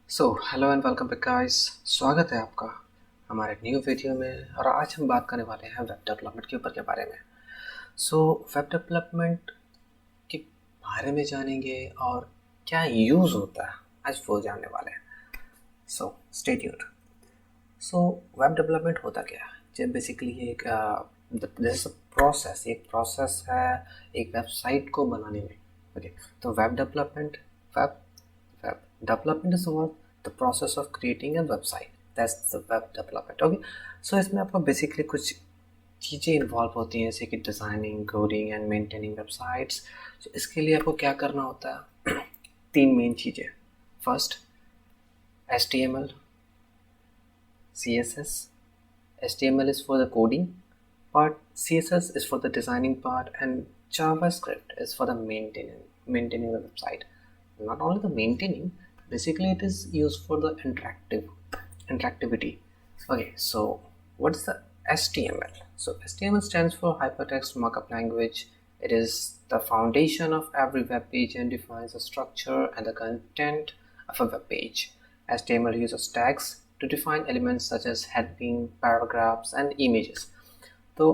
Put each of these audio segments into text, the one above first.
Hello and welcome back guys. स्वागत है आपका हमारे न्यू वीडियो में। और आज हम बात करने वाले हैं वेब डेवलपमेंट के ऊपर के बारे में। वेब डेवलपमेंट के बारे में जानेंगे और क्या यूज़ होता है, आज वो जानने वाले हैं। Stay tuned. वेब डेवलपमेंट होता क्या है? जब बेसिकली एक जैसे प्रोसेस, एक प्रोसेस है एक वेबसाइट को बनाने में। ओके, तो web web development is about the process of creating a website. That's the web development. Okay, इसमें आपको बेसिकली कुछ चीज़ें इन्वॉल्व होती हैं, जैसे कि designing, coding and maintaining websites. इसके लिए आपको क्या करना होता है? तीन मेन चीज़ें। First, HTML, CSS. HTML is for the coding part, CSS is for the designing part, and JavaScript is for the maintaining the website. Not only the maintaining, basically it is used for the interactivity. Okay, so what's the HTML? So HTML stands for Hypertext Markup Language. It is the foundation of every web page and defines the structure and the content of a web page. HTML uses tags to define elements such as heading, paragraphs, and images. तो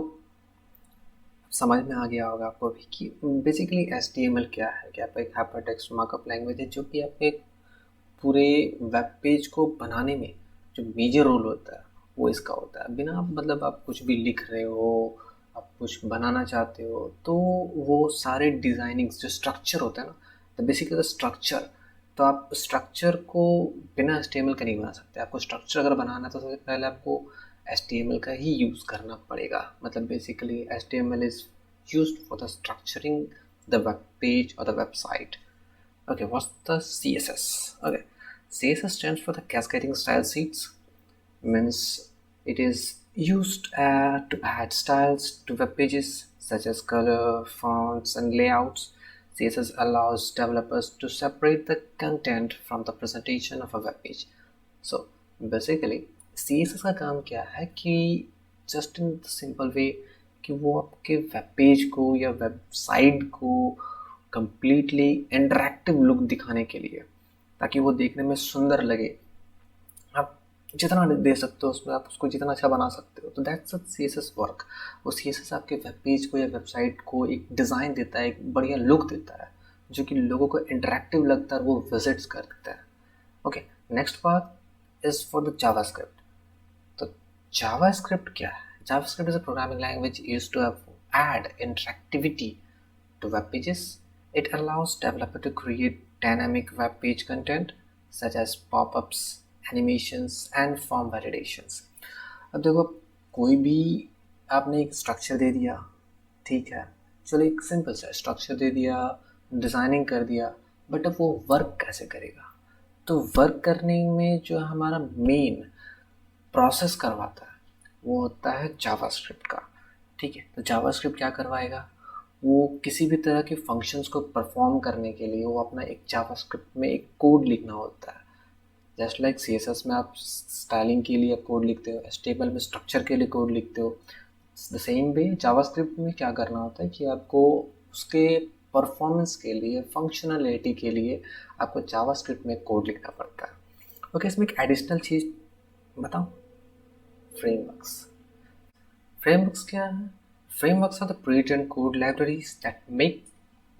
समझ में आ गया होगा आपको भी कि basically HTML क्या है। कि आपका एक हाइपर टेक्स्ट मार्कअप लैंग्वेज है जो कि आपके पूरे वेब पेज को बनाने में जो मेजर रोल होता है वो इसका होता है। बिना मतलब आप कुछ भी लिख रहे हो, आप कुछ बनाना चाहते हो, तो वो सारे डिज़ाइनिंग्स जो स्ट्रक्चर होता है ना, तो बेसिकली द स्ट्रक्चर, तो आप स्ट्रक्चर को बिना HTML का नहीं बना सकते। आपको स्ट्रक्चर अगर बनाना है तो सबसे पहले आपको HTML का ही यूज़ करना पड़ेगा। मतलब basically HTML is used for the structuring the web page or the website. Okay, what's the CSS? Okay, CSS stands for the cascading style sheets. Means it is used to add styles to web pages such as color, fonts, and layouts. CSS allows developers to separate the content from the presentation of a web page. So basically CSS का काम क्या है कि just in simple way कि वो आपके web page को या वेबसाइट को कंप्लीटली इंटरेक्टिव लुक दिखाने के लिए, ताकि वो देखने में सुंदर लगे। आप जितना दे सकते हो उसमें, आप उसको जितना अच्छा बना सकते हो, तो that's C S S work. वो सी एस एस आपके वेब पेज को या वेबसाइट को एक डिज़ाइन देता है, एक बढ़िया लुक देता है जो कि लोगों को इंटरेक्टिव लगता है और वो विजिट्स कर देता है। Okay, next part is for the JavaScript. तो जावास्क्रिप्ट क्या है? JavaScript is a programming language used to add interactivity to web pages. It allows developer to create dynamic web page content such as pop-ups, animations and form validations. अब देखो, कोई भी आपने एक structure दे दिया, ठीक है, चलो एक सिंपल सा स्ट्रक्चर दे दिया, डिज़ाइनिंग कर दिया, बट अब वो वर्क कैसे करेगा? तो वर्क करने में जो हमारा मेन प्रोसेस करवाता है वो होता है जावास्क्रिप्ट का। ठीक है, तो जावास्क्रिप्ट क्या करवाएगा? वो किसी भी तरह के फंक्शंस को परफॉर्म करने के लिए वो अपना एक जावास्क्रिप्ट में एक कोड लिखना होता है। जस्ट लाइक CSS में आप स्टाइलिंग के लिए कोड लिखते हो, HTML में स्ट्रक्चर के लिए कोड लिखते हो, द सेम वे जावास्क्रिप्ट में क्या करना होता है कि आपको उसके परफॉर्मेंस के लिए, फंक्शनलिटी के लिए आपको जावास्क्रिप्ट में कोड लिखना पड़ता है। ओके, इसमें एक एडिशनल चीज़ बताओ, फ्रेमवर्क्स। Frameworks क्या है? Frameworks are the pre-written code libraries that make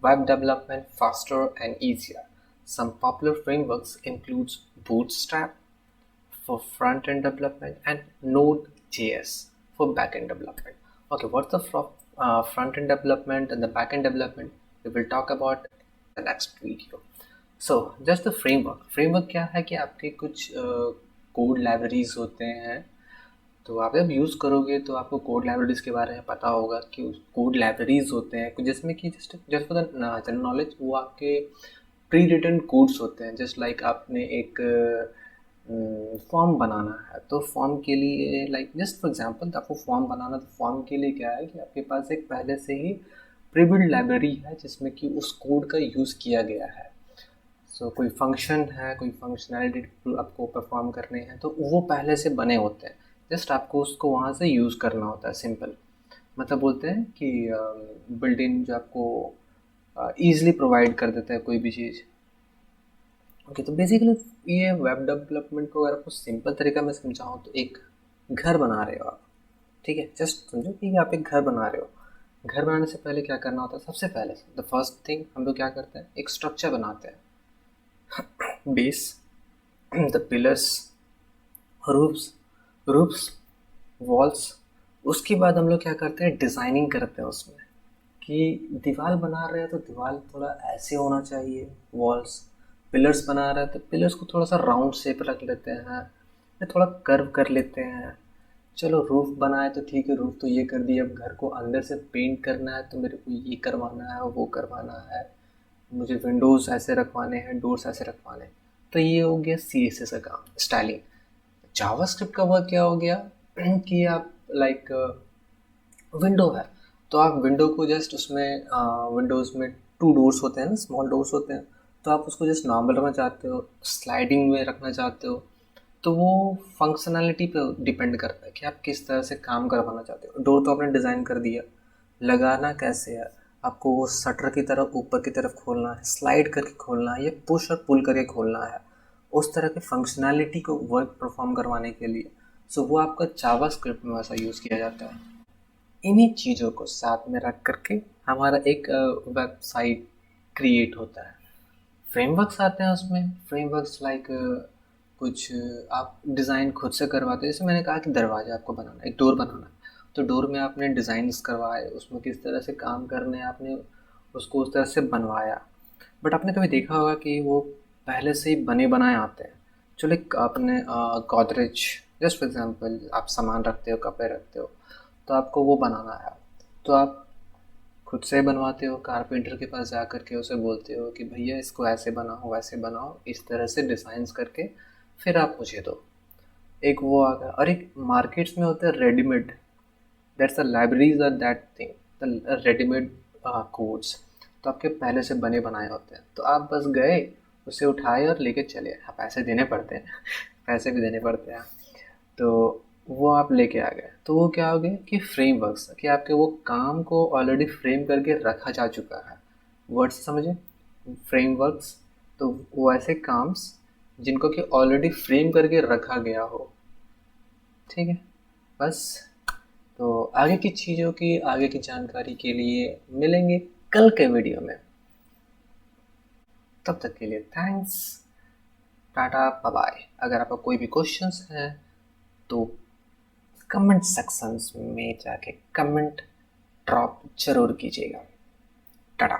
web development faster and easier. Some popular frameworks include Bootstrap for front-end development and Node.js for back-end development. Okay, what's the front-end development and the back-end development? We will talk about in the next video. Just the framework. Framework क्या है कि आपके कुछ code libraries होते हैं, तो आप जब यूज़ करोगे तो आपको कोड लाइब्रेरीज़ के बारे में पता होगा कि कोड लाइब्रेरीज़ होते हैं कुछ, जिसमें कि just just for the general knowledge वो आपके प्री रिटन कोड्स होते हैं। जस्ट लाइक आपने एक फॉर्म बनाना है, तो फॉर्म के लिए लाइक जस्ट फॉर एग्जांपल आपको फॉर्म बनाना, तो फॉर्म के लिए क्या है कि आपके पास एक पहले से ही प्री बिल्ड लाइब्रेरी है जिसमें कि उस कोड का यूज़ किया गया है। कोई फंक्शन है, कोई फंक्शनैलिटी आपको परफॉर्म करने हैं, तो वो पहले से बने होते हैं, जस्ट आपको उसको वहाँ से यूज़ करना होता है। सिंपल मतलब बोलते हैं कि बिल्ट इन जो आपको ईज़िली प्रोवाइड कर देता है कोई भी चीज़, ओके, तो बेसिकली ये वेब डेवलपमेंट को अगर आपको सिंपल तरीका में समझाऊँ तो एक घर बना रहे हो आप, ठीक है, जस्ट समझो कि आप एक घर बना रहे हो। घर बनाने से पहले क्या करना होता है, सबसे पहले द फर्स्ट थिंग हम लोग क्या करते हैं, एक स्ट्रक्चर बनाते हैं। Base, the pillars, roofs roofs walls. उसके बाद हम लोग क्या करते हैं, डिज़ाइनिंग करते हैं उसमें, कि दीवार बना रहे हैं तो दीवार थोड़ा ऐसे होना चाहिए, वॉल्स। पिलर्स बना रहे हैं तो पिलर्स को थोड़ा सा राउंड शेप रख लेते हैं या थोड़ा कर्व कर लेते हैं। चलो रूफ बनाए तो ठीक है, रूफ तो ये कर दिया, अब घर को अंदर से पेंट करना है तो मेरे को ये करवाना है, वो करवाना है, मुझे विंडोज़ ऐसे रखवाने हैं, डोर्स ऐसे रखवाने हैं। तो ये हो गया CSS का काम, स्टाइलिंग। जावास्क्रिप्ट का वर्क क्या हो गया कि आप लाइक विंडो है, तो आप विंडो को जस्ट उसमें विंडोज़ में टू डोर्स होते हैं ना, स्मॉल डोर्स होते हैं, तो आप उसको जस्ट नॉर्मल रखना चाहते हो, स्लाइडिंग में रखना चाहते हो। तो वो फंक्शनैलिटी पे डिपेंड करता है कि आप किस तरह से काम करवाना चाहते हो। डोर तो आपने डिज़ाइन कर दिया, लगाना कैसे है, आपको वो शटर की तरफ ऊपर की तरफ खोलना है, स्लाइड करके खोलना है, या पुश और पुल करके खोलना है, उस तरह के फंक्शनैलिटी को वर्क परफॉर्म करवाने के लिए। सो वो आपका जावास्क्रिप्ट में वैसा यूज़ किया जाता है। इन्हीं चीज़ों को साथ में रख करके हमारा एक वेबसाइट क्रिएट होता है। फ्रेमवर्क्स आते हैं उसमें, फ्रेमवर्क्स लाइक कुछ आप डिज़ाइन खुद से करवाते हैं। जैसे मैंने कहा कि दरवाज़ा आपको बनाना है, एक डोर बनाना है, तो डोर में आपने डिज़ाइंस करवाए, उसमें किस तरह से काम करने हैं आपने उसको उस तरह से बनवाया। बट आपने कभी देखा होगा कि वो पहले से ही बने बनाए आते हैं। चलो एक आपने गोदरेज, जस्ट फॉर एग्जांपल आप सामान रखते हो, कपड़े रखते हो, तो आपको वो बनाना है, तो आप खुद से बनवाते हो, कारपेंटर के पास जा कर के उसे बोलते हो कि भैया इसको ऐसे बनाओ, वैसे बनाओ, इस तरह से डिज़ाइंस करके फिर आप मुझे दो। एक वो आ गया, और एक मार्केट्स में होता है readymade, that's a libraries are that thing, the readymade codes. तो आपके पहले से बने बनाए होते हैं, तो आप बस गए, उसे उठाए और लेके चले। हाँ, पैसे देने पड़ते हैं, पैसे भी देने पड़ते हैं। तो वो आप लेके आ गए, तो वो क्या हो गया कि फ्रेमवर्क्स, कि आपके वो काम को ऑलरेडी फ्रेम करके रखा जा चुका है। वर्ड्स समझे, फ्रेमवर्क्स, तो वो ऐसे काम्स जिनको कि ऑलरेडी फ्रेम करके रखा गया हो, ठीक है, बस। तो आगे की चीज़ों की, आगे की जानकारी के लिए मिलेंगे कल के वीडियो में। तब तक के लिए थैंक्स, टाटा, बाय बाय। अगर आपका कोई भी क्वेश्चंस हैं तो कमेंट सेक्शंस में जाके कमेंट ड्रॉप जरूर कीजिएगा। टाटा।